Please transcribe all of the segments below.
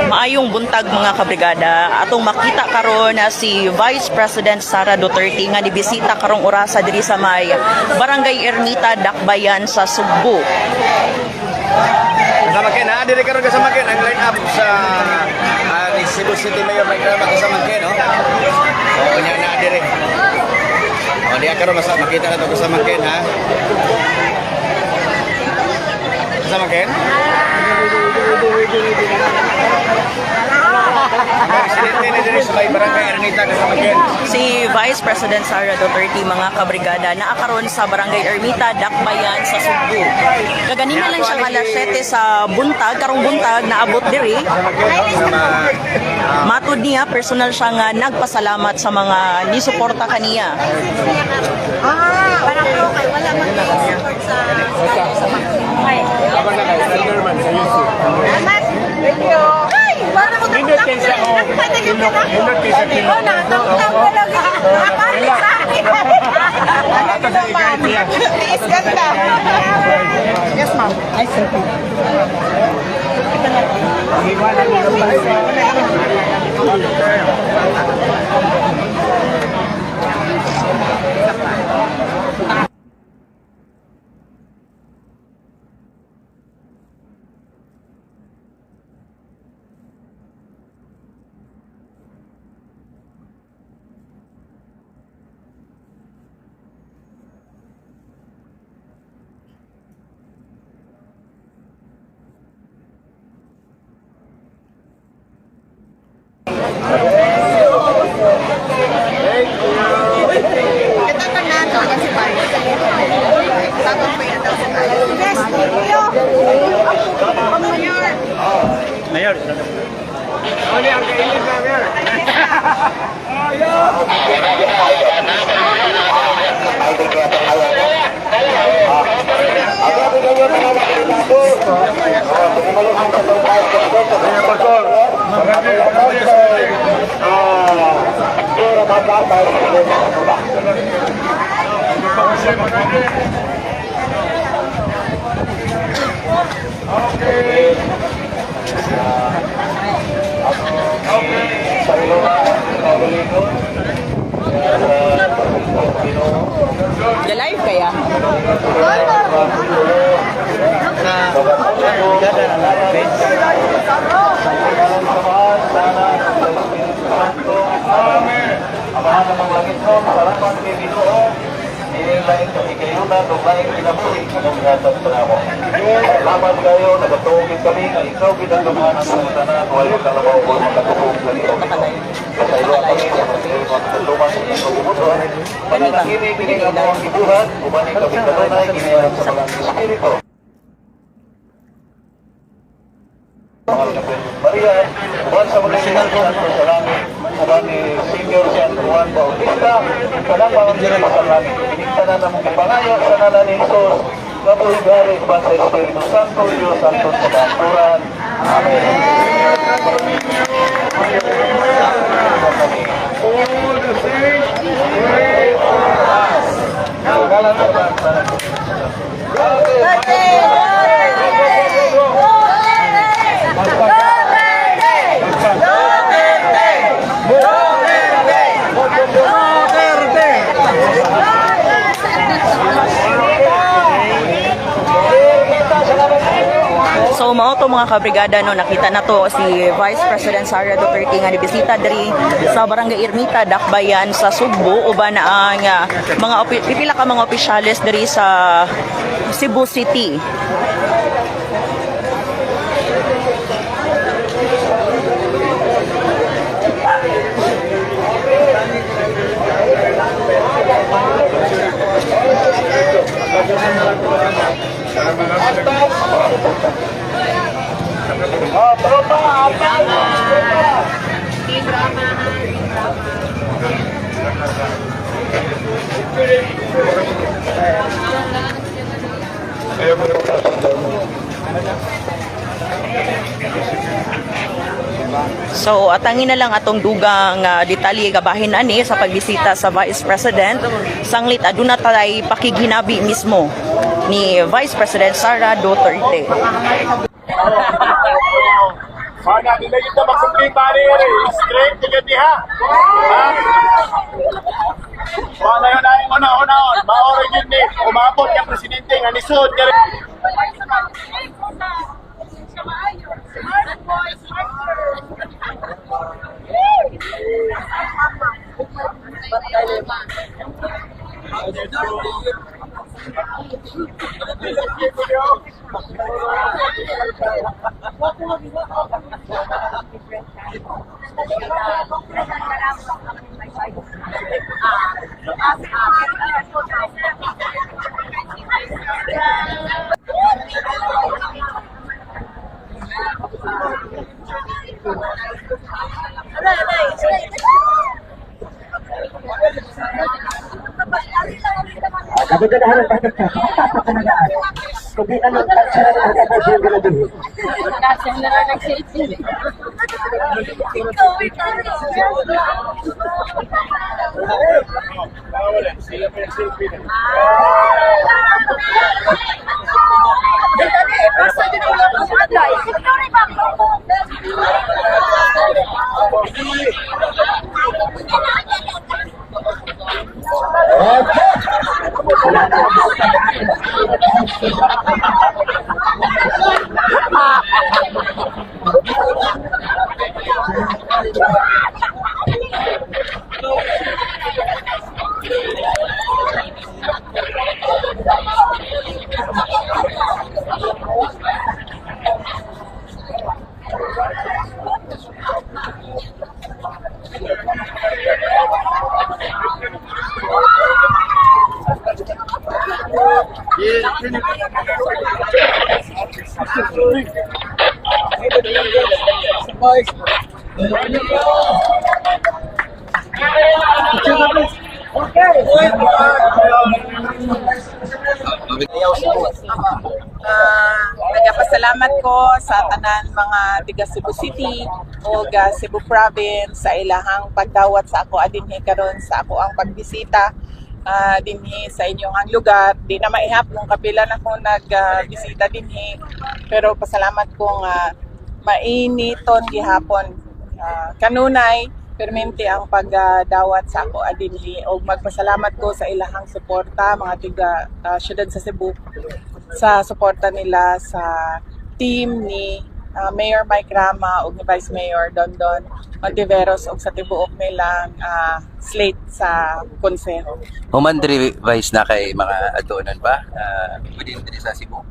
Maayong buntag mga kabrigada, atong makita karon na si Vice President Sara Duterte nga nibisita karong orasa diri sa may Barangay Ermita, Dakbayan sa Sugbo. Kasama Ken, diri karon kasama Ken ang line up sa Cebu City Mayor may kasama Ken, no? O nya na diri. O diya karon makita na to kasama Ken, ha. Kasama Ken? Si Vice President Sara Duterte mga kabrigada naakaron sa Barangay Ermita, Dakbayan sa Sugbo. Kaganina lang siya alas 7 sa buntag, karong buntag naabot diri. Matud niya personal siya nga nagpasalamat sa mga nisuporta kaniya. Parang kay wala man support sa Thank you. Ay, para mo Nindot kayo sa nindot kayo sa kilo. tawa lagi. Ato sa igay niya. Is ganda. Yes, ma'am. Ay, sir. Iwanan mo pa. Ito pa na ito kasi tayo. Bagong pa yan daw si tayo. Yes, thank you. Mayor. Mayor. Ano ang kainin na, Mayor? Live kaya? Amahan ng mga langit mo, salamat kay Ginoo. Inilain kami kayo na nung pinabuhi ng hatag sa namo. Salamat kayo, nagatungin kami na ikaw ginagawa ng mga tanan, walang kalabaw o makatubong sa iyo. Kasaylo kami sa mga katulungan sa inyong pagbubutuan. Pananaginig, binigyan mo ang ibuhat, umaning kami kanunay, ginayang sa mga Espiritu. Maria, buwan sa mga sinalpunan sa langit, uban ni Senior San Juan Bautista, kanang mga sinalpunan sa langit. Pinigtanan na mong ipangayo sa nala ni Jesus, kabuhigari ba sa Espiritu Santo, Diyos Santo sa Bangkuran. Amen. All the saints, pray for us. Nagalan na ba? So mao to mga kabrigada no, nakita na to si Vice President Sara Duterte nga nibisita diri sa Barangay Ermita, Dakbayan sa Sugbo uban na ang mga pipila ka mga opisyales diri sa Cebu City. So atangin na lang atong dugang detalye gabahin ani sa pagbisita sa Vice President. Sanglit aduna tay pakiginabi mismo ni Vice President Sara Duterte. Mana, nila yung tabak kong bari straight ka gani ha. Ha? Mana yun ay una-una-on. Maorin yun ni umabot yung presidente nga nisod. Kabigadahan ng bakit sa pagkakanagaan. Kundi ano ang tansya ng kapasyon ko na din. Nagapasalamat ko sa tanan mga tiga Cebu City o Cebu Province sa ilahang pagdawat sa ako adinhi karon sa ako ang pagbisita dinhi sa inyong ang lugar. Di na maihap kung kapila na ko nagbisita dinhi, pero pasalamat ko nga mainiton gihapon. Kanunay permente ang pagdawat sa ako adinhi og magpasalamat ko sa ilahang suporta mga tiga syudad sa Cebu sa suporta nila sa team ni Mayor Mike Rama ug ni Vice Mayor Dondon Ontiveros ug sa tibuok nilang slate sa konseho. Human diri Vice na kay mga aduanan ba? Within diri sa Cebu.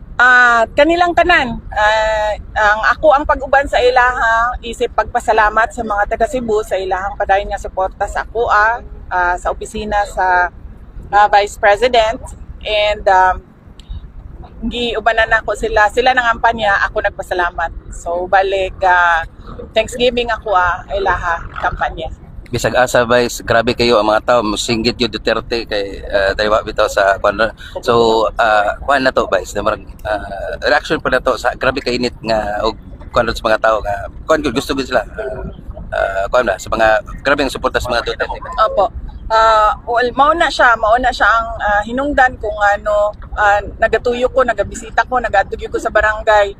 Kanilang tanan. Ang ako ang pag-uban sa ilahang isip pagpasalamat sa mga taga Cebu sa ilahang padayon nga suporta sa ako sa opisina sa Vice President, and giubanan ako sila nangampanya, ako nagpasalamat. So balik Thanksgiving ako ilaha kampanya. Bisag asa Vice, grabe kayo ang mga tao, musinggit yung Duterte kay daywa bitaw sa kwan. So kwan na to Vice, na marang reaction pa na to sa grabe ka init nga og kwan sa mga tao nga kwan gusto gud sila kwan na sa mga grabe ang suporta sa mga Duterte. Opo. Mauna siya ang hinungdan kung ano, nagatuyo ko, nagabisita ko, nagadugyo ko sa barangay,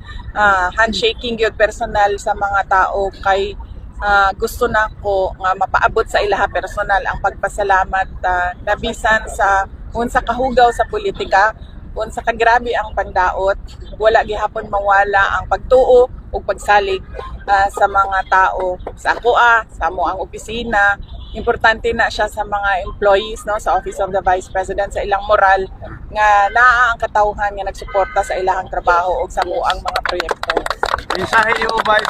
handshaking yun personal sa mga tao kay gusto na ko nga mapaabot sa ilaha personal ang pagpasalamat nabisan sa unsa kahugaw sa politika, unsa kagrabe ang pandaot, wala gihapon mawala ang pagtuo ug pagsalig sa mga tao sa ako sa mo ang opisina. Importante na siya sa mga employees no sa Office of the Vice President sa ilang moral nga naa ang katawhan nga nagsuporta sa ilahang trabaho ug sa mo ang mga proyekto. Mensahe niyo Vice